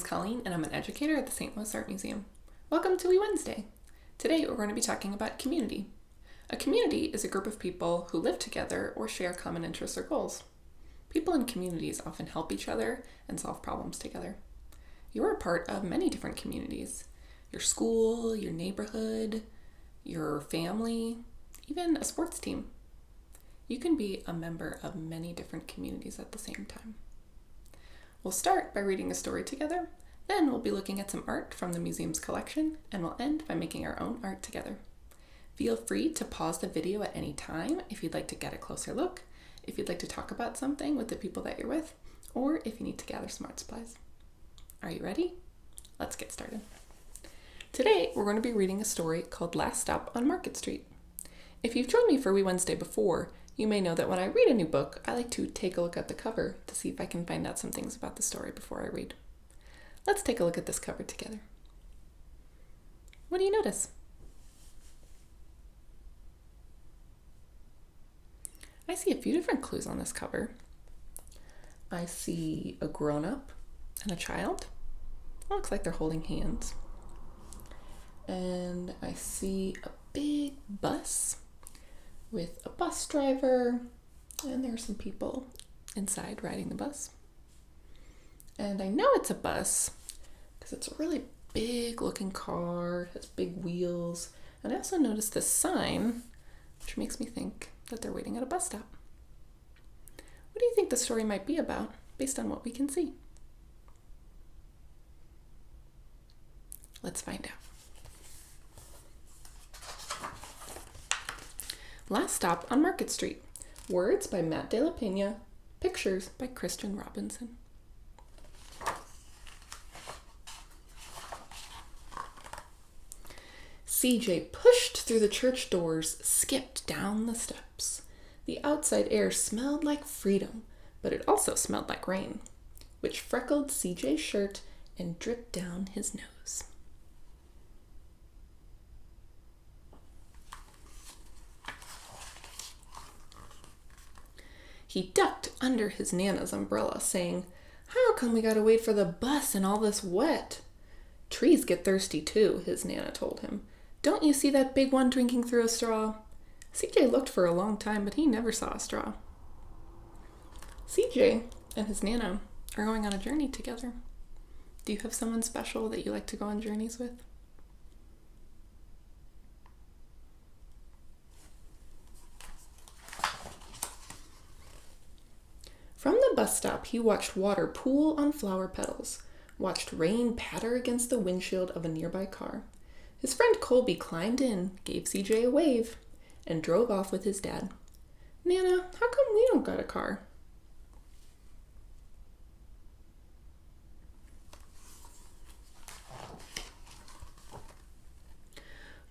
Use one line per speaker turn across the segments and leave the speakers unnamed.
name's Colleen, and I'm an educator at the St. Louis Art Museum. Welcome to Wee Wednesday. Today we're going to be talking about community. A community is a group of people who live together or share common interests or goals. People in communities often help each other and solve problems together. You're a part of many different communities. Your school, your neighborhood, your family, even a sports team. You can be a member of many different communities at the same time. We'll start by reading a story together, then we'll be looking at some art from the museum's collection, and we'll end by making our own art together. Feel free to pause the video at any time if you'd like to get a closer look, if you'd like to talk about something with the people that you're with, or if you need to gather some art supplies. Are you ready? Let's get started. Today, we're going to be reading a story called Last Stop on Market Street. If you've joined me for Wee Wednesday before, you may know that when I read a new book, I like to take a look at the cover to see if I can find out some things about the story before I read. Let's take a look at this cover together. What do you notice? I see a few different clues on this cover. I see a grown-up and a child. It looks like they're holding hands. And I see a big bus with a bus driver, and there are some people inside riding the bus. And I know it's a bus because it's a really big looking car, has big wheels, and I also noticed this sign, which makes me think that they're waiting at a bus stop. What do you think the story might be about based on what we can see? Let's find out. Last Stop on Market Street. Words by Matt De La Pena. Pictures by Christian Robinson. CJ pushed through the church doors, skipped down the steps. The outside air smelled like freedom, but it also smelled like rain, which freckled CJ's shirt and dripped down his nose. He ducked under his Nana's umbrella, saying, "How come we gotta wait for the bus in all this wet?" "Trees get thirsty too," his Nana told him. "Don't you see that big one drinking through a straw?" CJ looked for a long time, but he never saw a straw. CJ and his Nana are going on a journey together. Do you have someone special that you like to go on journeys with? From the bus stop, he watched water pool on flower petals, watched rain patter against the windshield of a nearby car. His friend Colby climbed in, gave CJ a wave, and drove off with his dad. "Nana, how come we don't got a car?"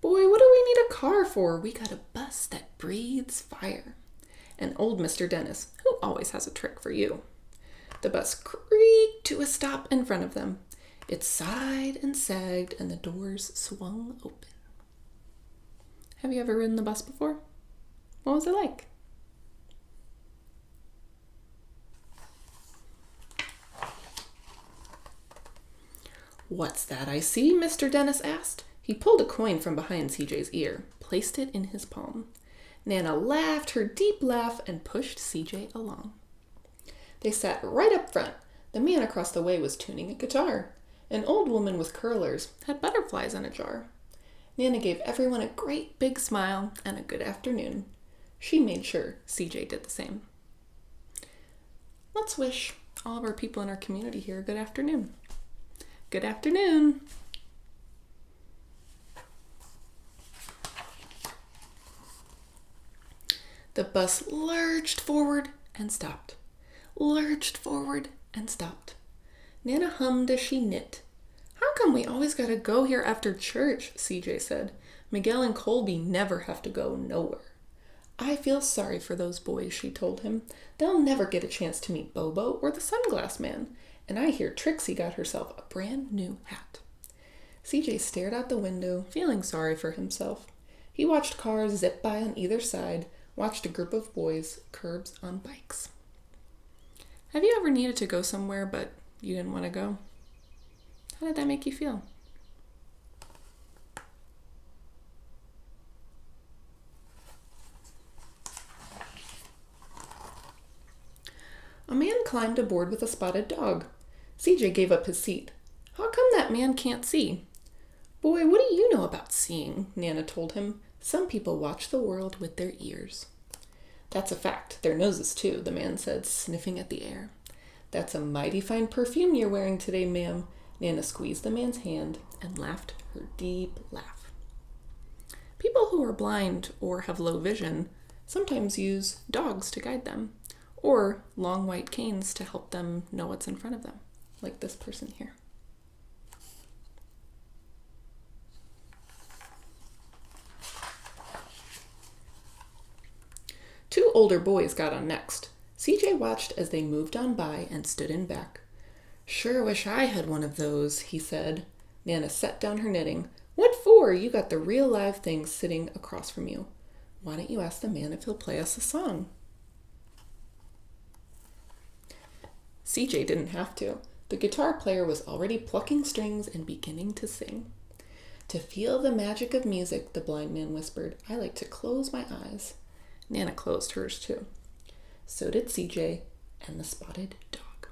"Boy, what do we need a car for? We got a bus that breathes fire." And old Mr. Dennis, who always has a trick for you. The bus creaked to a stop in front of them. It sighed and sagged, and the doors swung open. Have you ever ridden the bus before? What was it like? "What's that I see?" Mr. Dennis asked. He pulled a coin from behind CJ's ear, placed it in his palm. Nana laughed her deep laugh and pushed CJ along. They sat right up front. The man across the way was tuning a guitar. An old woman with curlers had butterflies in a jar. Nana gave everyone a great big smile and a good afternoon. She made sure CJ did the same. Let's wish all of our people in our community here a good afternoon. Good afternoon. The bus lurched forward and stopped. Lurched forward and stopped. Nana hummed as she knit. "How come we always gotta go here after church?" CJ said. "Miguel and Colby never have to go nowhere." "I feel sorry for those boys," she told him. "They'll never get a chance to meet Bobo or the Sunglass Man. And I hear Trixie got herself a brand new hat." CJ stared out the window, feeling sorry for himself. He watched cars zip by on either side, watched a group of boys curbs on bikes. Have you ever needed to go somewhere but you didn't want to go? How did that make you feel? A man climbed aboard with a spotted dog. CJ gave up his seat. How come that man can't see? Boy, what do you know about seeing? Nana told him. Some people watch the world with their ears. That's a fact. Their noses, too, the man said, sniffing at the air. That's a mighty fine perfume you're wearing today, ma'am. Nana squeezed the man's hand and laughed her deep laugh. People who are blind or have low vision sometimes use dogs to guide them, or long white canes to help them know what's in front of them, like this person here. Two older boys got on next. CJ watched as they moved on by and stood in back. Sure wish I had one of those, he said. Nana set down her knitting. What for? You got the real live thing sitting across from you. Why don't you ask the man if he'll play us a song? CJ didn't have to. The guitar player was already plucking strings and beginning to sing. To feel the magic of music, the blind man whispered, I like to close my eyes. Nana closed hers too. So did CJ and the spotted dog.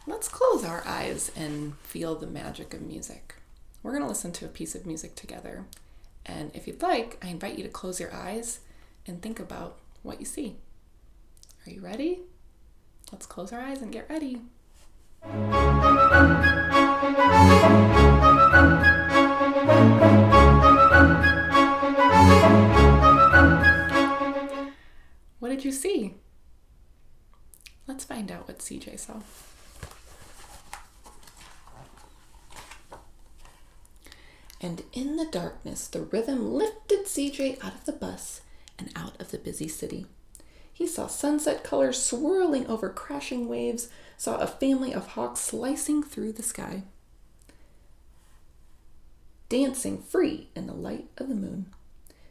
Let's close our eyes and feel the magic of music. We're going to listen to a piece of music together. And if you'd like, I invite you to close your eyes and think about what you see. Are you ready? Let's close our eyes and get ready. What did you see? Let's find out what CJ saw. And in the darkness, the rhythm lifted CJ out of the bus and out of the busy city. He saw sunset colors swirling over crashing waves, saw a family of hawks slicing through the sky, dancing free in the light of the moon.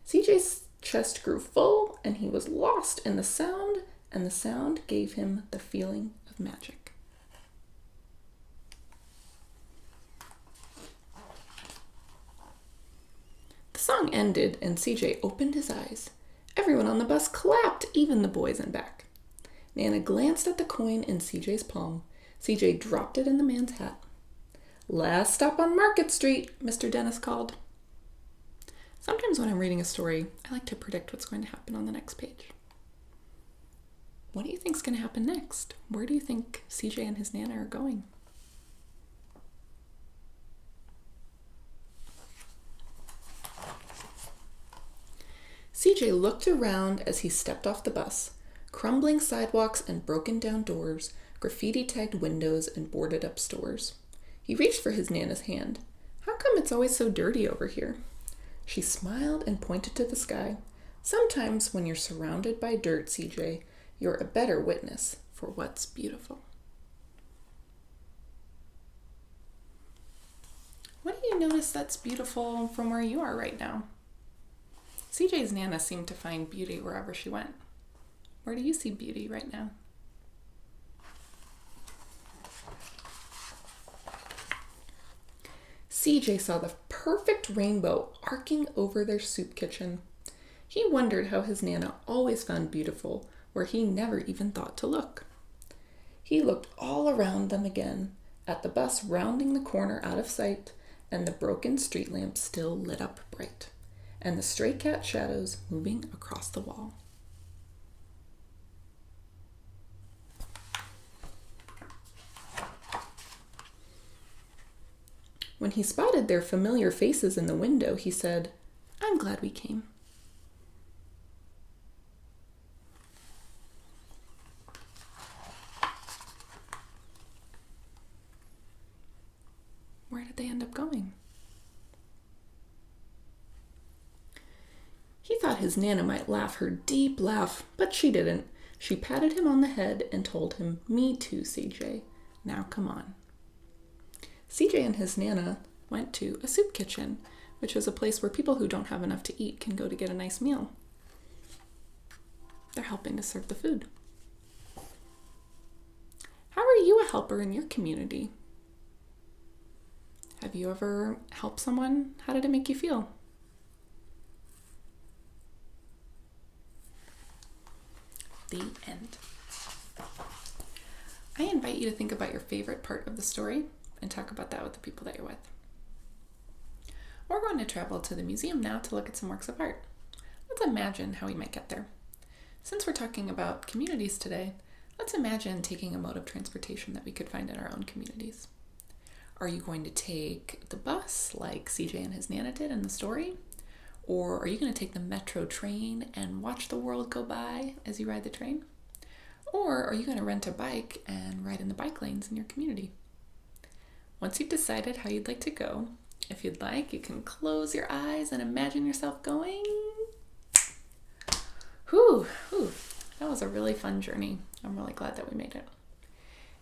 CJ's chest grew full, and he was lost in the sound, and the sound gave him the feeling of magic. The song ended, and CJ opened his eyes. Everyone on the bus clapped, even the boys in back. Nana glanced at the coin in CJ's palm. CJ dropped it in the man's hat. Last stop on Market Street, Mr. Dennis called. Sometimes when I'm reading a story, I like to predict what's going to happen on the next page. What do you think is going to happen next? Where do you think CJ and his Nana are going? CJ looked around as he stepped off the bus. Crumbling sidewalks and broken down doors, graffiti-tagged windows and boarded-up stores. He reached for his Nana's hand. How come it's always so dirty over here? She smiled and pointed to the sky. Sometimes when you're surrounded by dirt, CJ, you're a better witness for what's beautiful. What do you notice that's beautiful from where you are right now? CJ's Nana seemed to find beauty wherever she went. Where do you see beauty right now? CJ saw the perfect rainbow arcing over their soup kitchen. He wondered how his Nana always found beautiful where he never even thought to look. He looked all around them again, at the bus rounding the corner out of sight, and the broken street lamp still lit up bright, and the stray cat shadows moving across the wall. When he spotted their familiar faces in the window, he said, I'm glad we came. Where did they end up going? He thought his Nana might laugh her deep laugh, but she didn't. She patted him on the head and told him, Me too, CJ. Now come on. CJ and his Nana went to a soup kitchen, which is a place where people who don't have enough to eat can go to get a nice meal. They're helping to serve the food. How are you helper in your community? Have you ever helped someone? How did it make you feel? The end. I invite you to think about your favorite part of the story and talk about that with the people that you're with. We're going to travel to the museum now to look at some works of art. Let's imagine how we might get there. Since we're talking about communities today, let's imagine taking a mode of transportation that we could find in our own communities. Are you going to take the bus like CJ and his Nana did in the story? Or are you going to take the metro train and watch the world go by as you ride the train? Or are you going to rent a bike and ride in the bike lanes in your community? Once you've decided how you'd like to go, if you'd like, you can close your eyes and imagine yourself going. Whew, that was a really fun journey. I'm really glad that we made it.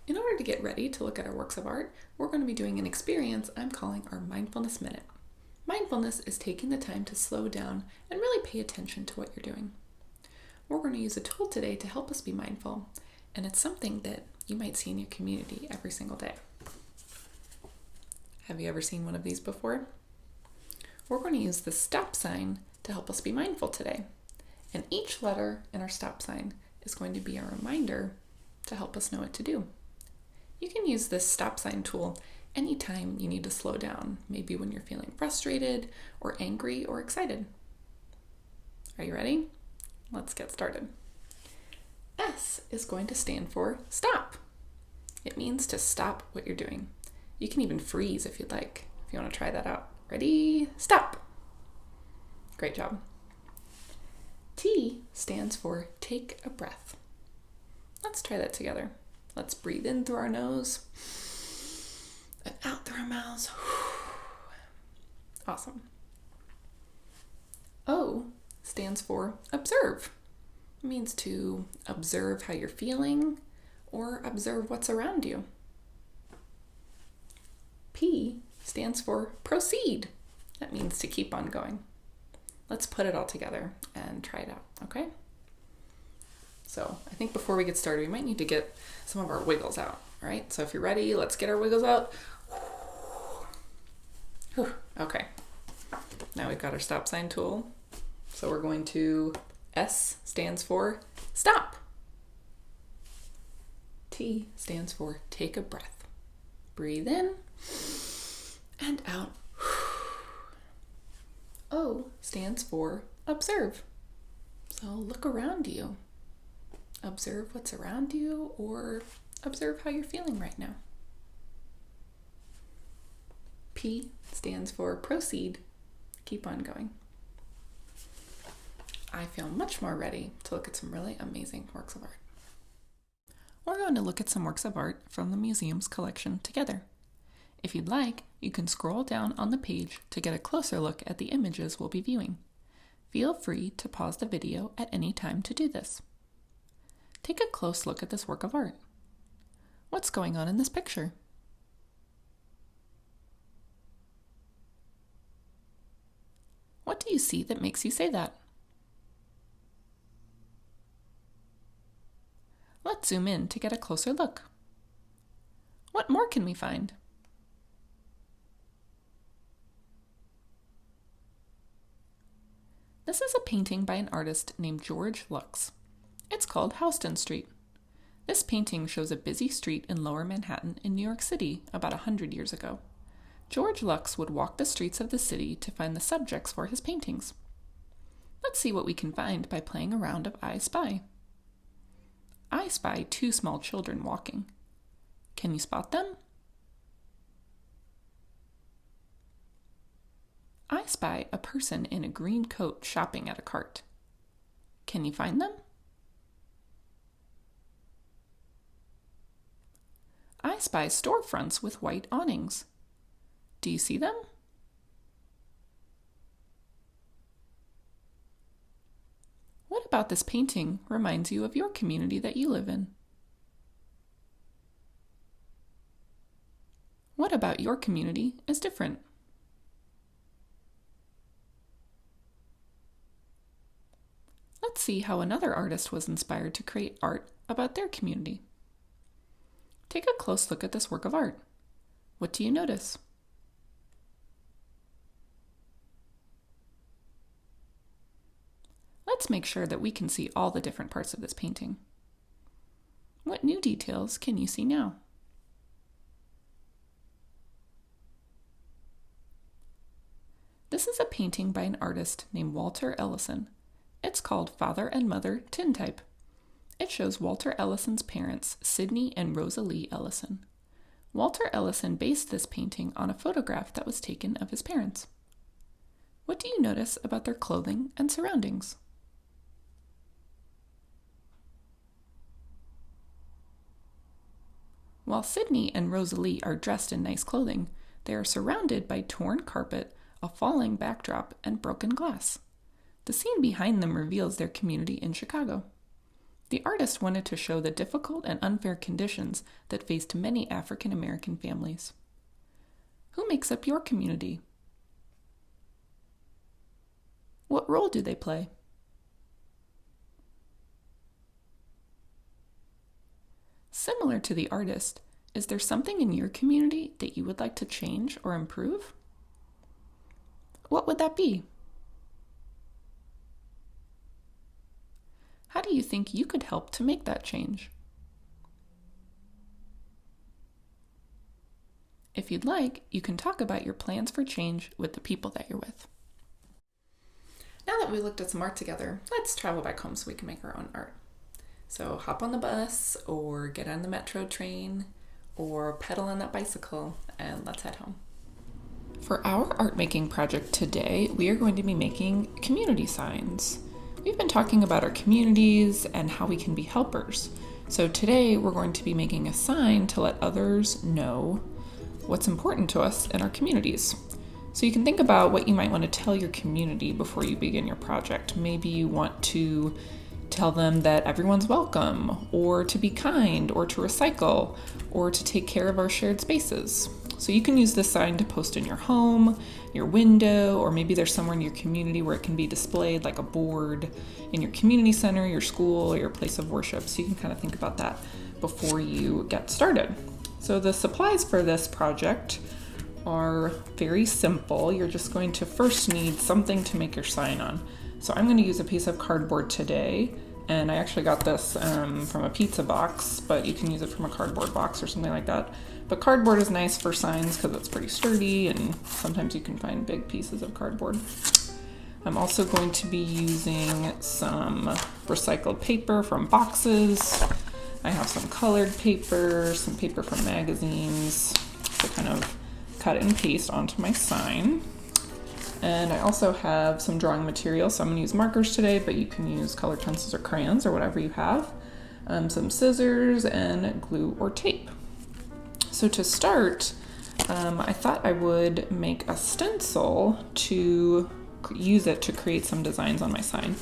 In order to get ready to look at our works of art, we're going to be doing an experience I'm calling our Mindfulness Minute. Mindfulness is taking the time to slow down and really pay attention to what you're doing. We're going to use a tool today to help us be mindful, and it's something that you might see in your community every single day. Have you ever seen one of these before? We're going to use the stop sign to help us be mindful today, and each letter in our stop sign is going to be a reminder to help us know what to do. You can use this stop sign tool anytime you need to slow down, maybe when you're feeling frustrated or angry or excited. Are you ready? Let's get started. S is going to stand for stop. It means to stop what you're doing. You can even freeze if you'd like, if you want to try that out. Ready? Stop. Great job. T stands for take a breath. Let's try that together. Let's breathe in through our nose and out through our mouths. Awesome. O stands for observe. It means to observe how you're feeling or observe what's around you. P stands for proceed. That means to keep on going. Let's put it all together and try it out, okay? So I think before we get started, we might need to get some of our wiggles out, all right? So if you're ready, let's get our wiggles out. Whew. Okay. Now we've got our stop sign tool. So we're going to, S stands for stop. T stands for take a breath. Breathe in and out. O stands for observe. So look around you. Observe what's around you or observe how you're feeling right now. P stands for proceed. Keep on going. I feel much more ready to look at some really amazing works of art. We're going to look at some works of art from the museum's collection together. If you'd like, you can scroll down on the page to get a closer look at the images we'll be viewing. Feel free to pause the video at any time to do this. Take a close look at this work of art. What's going on in this picture? What do you see that makes you say that? Let's zoom in to get a closer look. What more can we find? This is a painting by an artist named George Lux. It's called Houston Street. This painting shows a busy street in Lower Manhattan in New York City about 100 years ago. George Lux would walk the streets of the city to find the subjects for his paintings. Let's see what we can find by playing a round of I Spy. I spy two small children walking. Can you spot them? I spy a person in a green coat shopping at a cart. Can you find them? I spy storefronts with white awnings. Do you see them? What about this painting reminds you of your community that you live in? What about your community is different? Let's see how another artist was inspired to create art about their community. Take a close look at this work of art. What do you notice? Let's make sure that we can see all the different parts of this painting. What new details can you see now? This is a painting by an artist named Walter Ellison. It's called Father and Mother Tintype. It shows Walter Ellison's parents, Sidney and Rosalie Ellison. Walter Ellison based this painting on a photograph that was taken of his parents. What do you notice about their clothing and surroundings? While Sidney and Rosalie are dressed in nice clothing, they are surrounded by torn carpet, a falling backdrop, and broken glass. The scene behind them reveals their community in Chicago. The artist wanted to show the difficult and unfair conditions that faced many African American families. Who makes up your community? What role do they play? Similar to the artist, is there something in your community that you would like to change or improve? What would that be? How do you think you could help to make that change? If you'd like, you can talk about your plans for change with the people that you're with. Now that we looked at some art together, let's travel back home so we can make our own art. So hop on the bus or get on the metro train or pedal on that bicycle and let's head home. For our art making project today, we are going to be making community signs. We've been talking about our communities and how we can be helpers. So today we're going to be making a sign to let others know what's important to us in our communities. So you can think about what you might want to tell your community before you begin your project. Maybe you want to tell them that everyone's welcome, or to be kind, or to recycle, or to take care of our shared spaces. So you can use this sign to post in your home, your window, or maybe there's somewhere in your community where it can be displayed, like a board in your community center, your school, or your place of worship. So you can kind of think about that before you get started. So the supplies for this project are very simple. You're just going to first need something to make your sign on. So I'm going to use a piece of cardboard today, and I actually got this from a pizza box, but you can use it from a cardboard box or something like that. But cardboard is nice for signs because it's pretty sturdy, and sometimes you can find big pieces of cardboard. I'm also going to be using some recycled paper from boxes. I have some colored paper, some paper from magazines to kind of cut and paste onto my sign. And I also have some drawing material, so I'm going to use markers today, but you can use colored pencils or crayons or whatever you have. Some scissors and glue or tape. So to start, I thought I would make a stencil to use it to create some designs on my sign.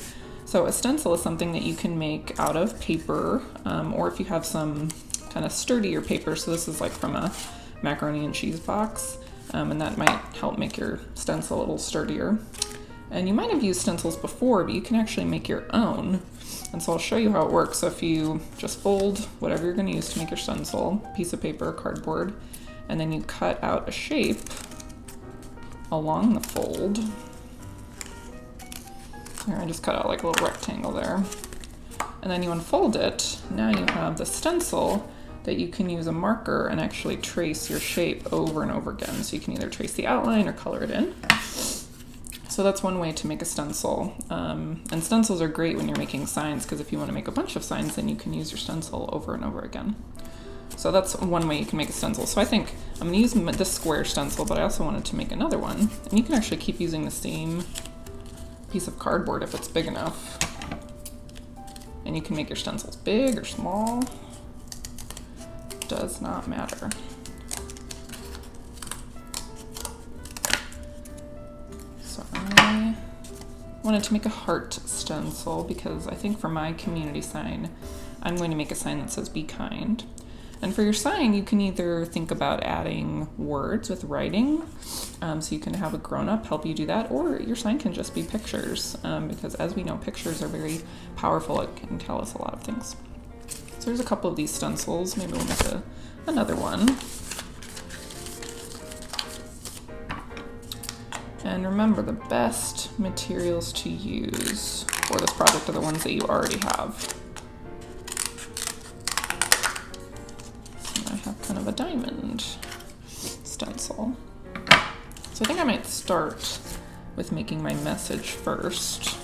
So a stencil is something that you can make out of paper, or if you have some kind of sturdier paper, so this is like from a macaroni and cheese box, and that might help make your stencil a little sturdier. And you might have used stencils before, but you can actually make your own. And so I'll show you how it works. So if you just fold whatever you're going to use to make your stencil, piece of paper, cardboard, and then you cut out a shape along the fold. Here, I just cut out like a little rectangle there. And then you unfold it. Now you have the stencil that you can use a marker and actually trace your shape over and over again. So you can either trace the outline or color it in. So that's one way to make a stencil. And stencils are great when you're making signs, because if you want to make a bunch of signs, then you can use your stencil over and over again. So that's one way you can make a stencil. So I think I'm going to use this square stencil, but I also wanted to make another one. And you can actually keep using the same piece of cardboard if it's big enough. And you can make your stencils big or small. Does not matter. So I wanted to make a heart stencil because I think for my community sign, I'm going to make a sign that says "Be kind." And for your sign, you can either think about adding words with writing, so you can have a grown-up help you do that, or your sign can just be pictures, because as we know, pictures are very powerful. It can tell us a lot of things. So there's a couple of these stencils. Maybe we'll make another one. And remember, the best materials to use for this project are the ones that you already have. So I have kind of a diamond stencil. So I think I might start with making my message first.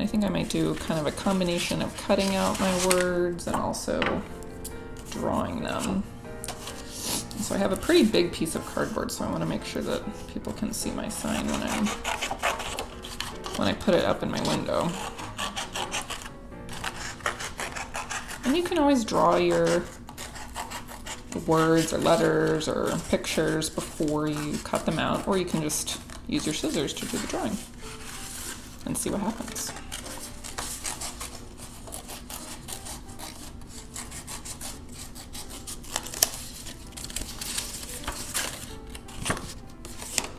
I think I might do kind of a combination of cutting out my words and also drawing them. So I have a pretty big piece of cardboard, so I want to make sure that people can see my sign when I put it up in my window. And you can always draw your words or letters or pictures before you cut them out, or you can just use your scissors to do the drawing and see what happens.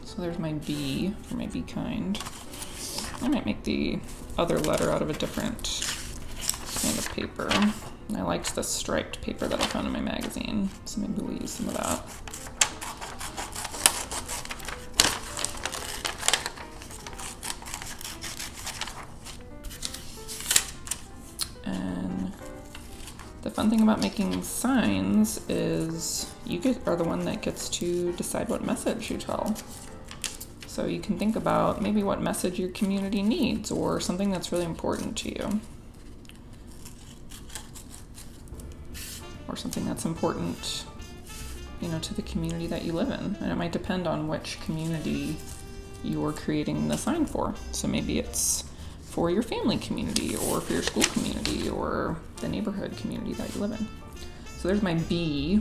So there's my B for my Be Kind. I might make the other letter out of a different kind of paper. I liked the striped paper that I found in my magazine, so maybe we'll use some of that. And the fun thing about making signs is you are the one that gets to decide what message you tell. So you can think about maybe what message your community needs or something that's really important to you. Or something that's important, to the community that you live in. And it might depend on which community you're creating the sign for. So maybe it's for your family community or for your school community or the neighborhood community that you live in. So there's my B.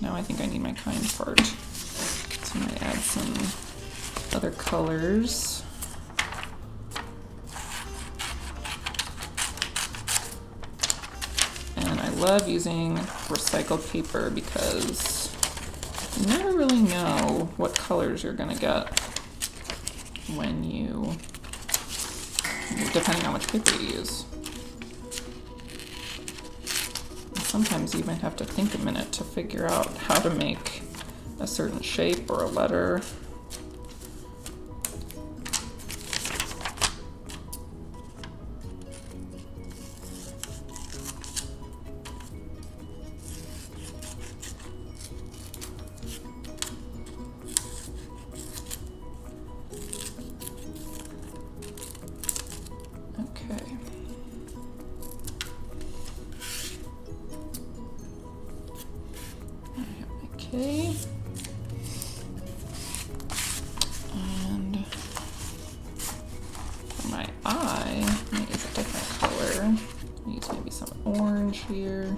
Now I think I need my kind part. So I'm gonna add some other colors. And I love using recycled paper because you never really know what colors you're gonna get depending on which paper you use. And sometimes you might have to think a minute to figure out how to make a certain shape or a letter. Okay. And for my eye, I'm gonna use a different color. Use maybe some orange here.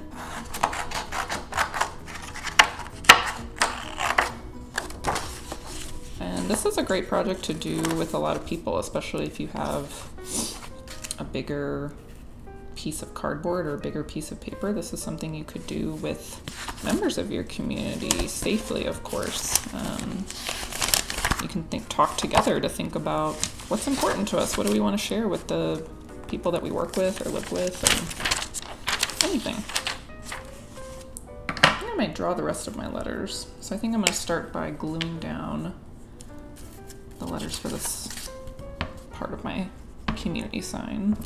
And this is a great project to do with a lot of people, especially if you have a bigger piece of cardboard or a bigger piece of paper. This is something you could do with members of your community safely, of course. You can talk together to think about what's important to us. What do we want to share with the people that we work with or live with or anything. I think I might draw the rest of my letters. So I think I'm going to start by gluing down the letters for this part of my community sign.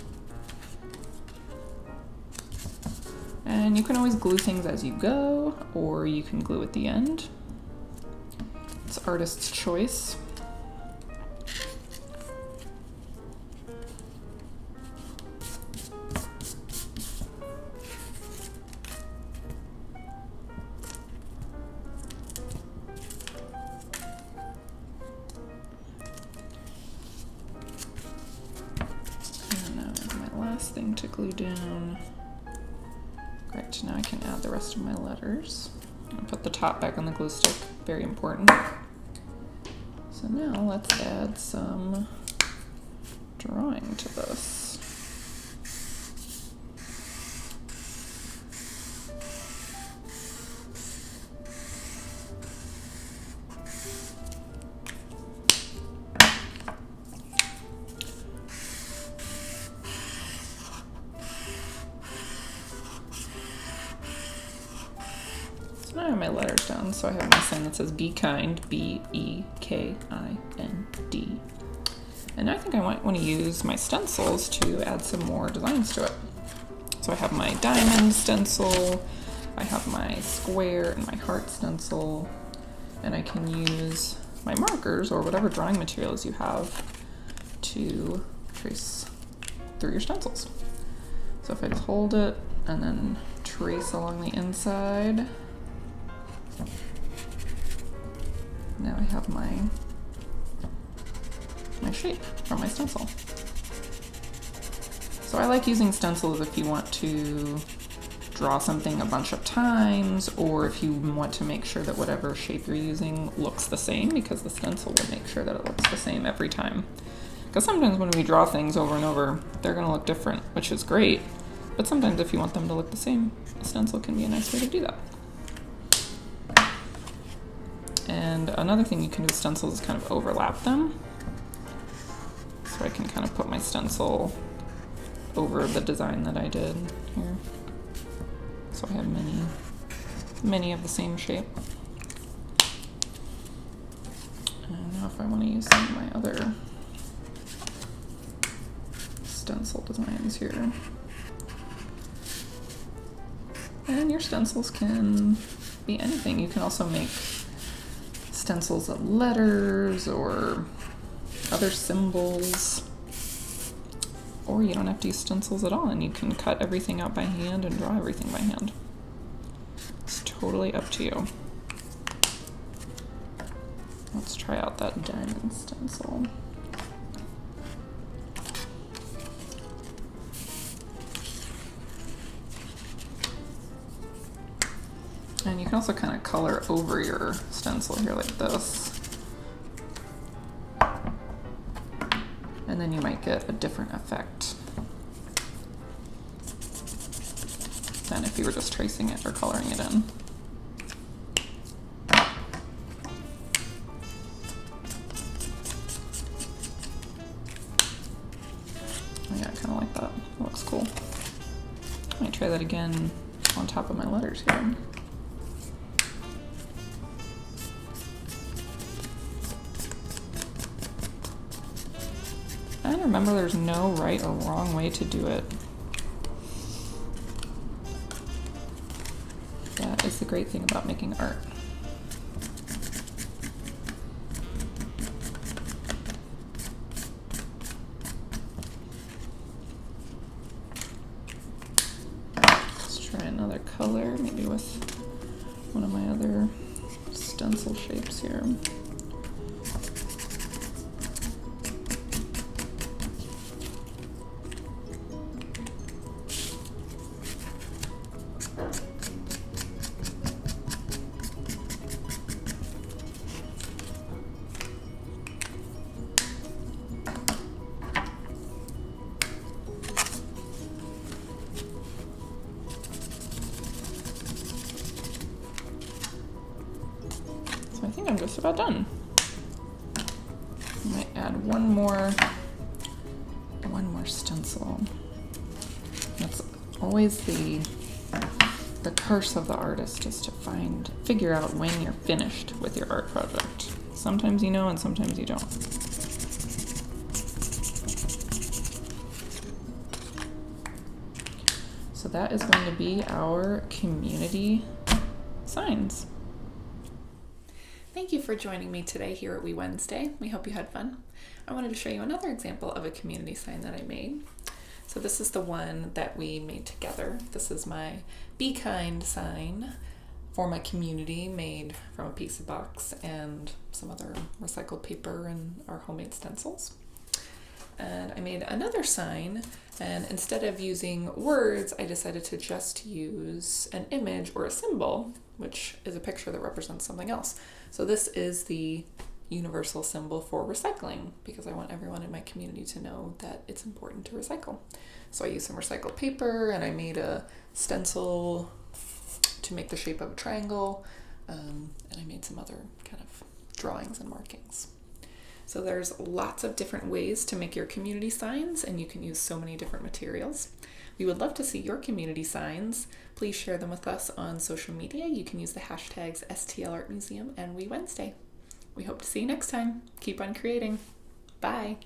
And you can always glue things as you go, or you can glue at the end. It's artist's choice. And now my last thing to glue down. Great, now I can add the rest of my letters. I'll put the top back on the glue stick, very important. So now let's add some drawing to this. signs. So I have my sign that says Be Kind, Bekind. And I think I might want to use my stencils to add some more designs to it. So I have my diamond stencil, I have my square and my heart stencil, and I can use my markers or whatever drawing materials you have to trace through your stencils. So if I just hold it and then trace along the inside, now I have my shape from my stencil. So I like using stencils if you want to draw something a bunch of times, or if you want to make sure that whatever shape you're using looks the same, because the stencil will make sure that it looks the same every time. Because sometimes when we draw things over and over, they're going to look different, which is great. But sometimes if you want them to look the same, a stencil can be a nice way to do that. And another thing you can do with stencils is kind of overlap them. So I can kind of put my stencil over the design that I did here. So I have many of the same shape. And now if I want to use some of my other stencil designs here. And your stencils can be anything. You can also make stencils of letters or other symbols, or you don't have to use stencils at all and you can cut everything out by hand and draw everything by hand. It's totally up to you. Let's try out that diamond stencil. And you can also kind of color over your stencil here like this. And then you might get a different effect than if you were just tracing it or coloring it in. Yeah, I kind of like that. It looks cool. I might try that again on top of my letters here. And remember, there's no right or wrong way to do it. That is the great thing about making art. Let's try another color, maybe with one of my other stencil shapes here. I think I'm just about done. I might add one more stencil. That's always the curse of the artist, is to figure out when you're finished with your art project. Sometimes you know and sometimes you don't. So that is going to be our community signs. Thank you for joining me today here at We Wednesday. We hope you had fun. I wanted to show you another example of a community sign that I made. So this is the one that we made together. This is my Be Kind sign for my community, made from a pizza box and some other recycled paper and our homemade stencils. And I made another sign, and instead of using words, I decided to just use an image or a symbol, which is a picture that represents something else. So this is the universal symbol for recycling, because I want everyone in my community to know that it's important to recycle. So I used some recycled paper, and I made a stencil to make the shape of a triangle, and I made some other kind of drawings and markings. So there's lots of different ways to make your community signs, and you can use so many different materials. We would love to see your community signs. Please share them with us on social media. You can use the hashtags STL Art Museum and We Wednesday. We hope to see you next time. Keep on creating. Bye.